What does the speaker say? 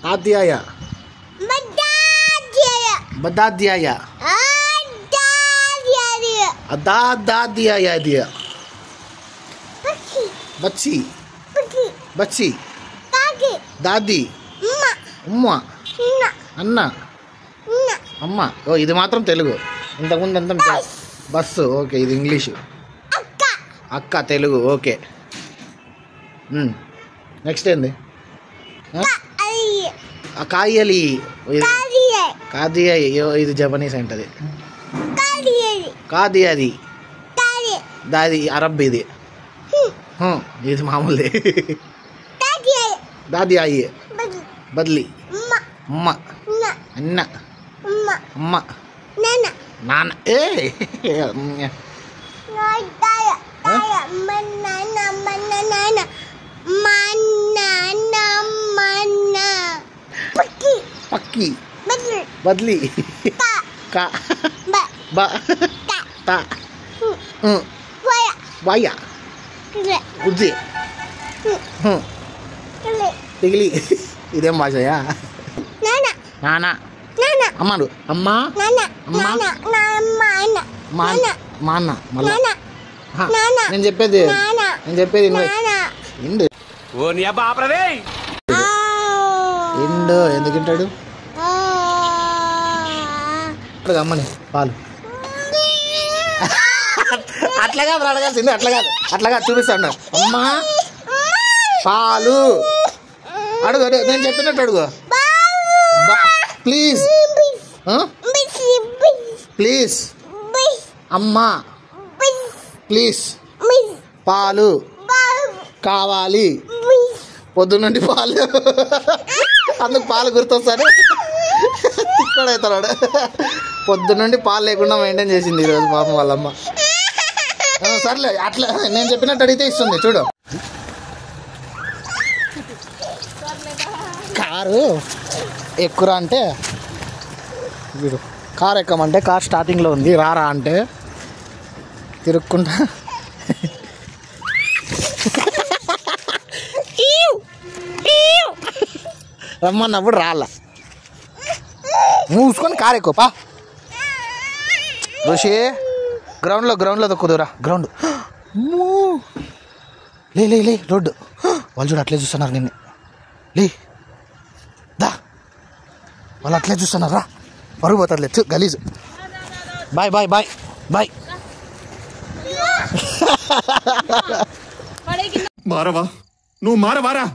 ఆధ్యాయ బదాధ్యాయ అదాధ్యాయ బచ్చి బచ్చి దాది ఉమ్మ అన్న అమ్మ. ఓ ఇది మాత్రం తెలుగు. ఇంతకుముందు అంతా బస్సు. ఓకే ఇది ఇంగ్లీషు. అక్క తెలుగు. ఓకే నెక్స్ట్ ఏంది? కాయలి కాదియా. ఇది జపనీస్ అంటది. కాది అది దాది అరబ్. ఇది ఇది మామూలు. దాది అయ్యి బద్లి అమ్మ అన్న అమ్మ నాన్న. పక్కి బద్లి కా బా తా వాయ ఉజ్జి తిగిలి. ఇదేం భాషయా? నాన్న అమ్మడు అమ్మ మా అన్న మళ్ళా. నేను చెప్పేది ఇండు ఇండు ఎందుకు తింటాడు? అమ్మని పాలు అట్లా కాదు అడగాల్సింది. అట్లా కాదు చూపిస్తాడు. అమ్మా పాలు అడుగు నేను చెప్పినట్టు అడుగు. ప్లీజ్ ప్లీజ్ అమ్మా ప్లీజ్ పాలు కావాలి. పొద్దున్నండి పాలు. అందుకు పాలు గుర్తొస్తాడు. తిక్కడవుతాడు. పొద్దున్నండి పాలు లేకుండా మెయింటైన్ చేసింది ఈరోజు పాపం వాళ్ళమ్మ. సర్లే అట్లా నేను చెప్పినట్టు అడిగితే ఇస్తుంది చూడు. కారు ఎక్కురా అంటే వీడు కారు ఎక్కమంటే కార్ స్టార్టింగ్లో ఉంది. రారా అంటే తిరుక్కుంటా రమ్మన్నప్పుడు రాళ్ళ మూసుకొని కారు ఎక్కువపా. ఋషి గ్రౌండ్లో దొక్కుదురా. గ్రౌండ్ లే రోడ్డు. వాళ్ళు చూడు అట్లే చూస్తున్నారు నిన్ను. లే దా వాళ్ళు అట్లే చూస్తున్నారా. పరుగు పోతారు లేదు గలీజు. Bye bye bye bye. మారవా నువ్వు మారవారా?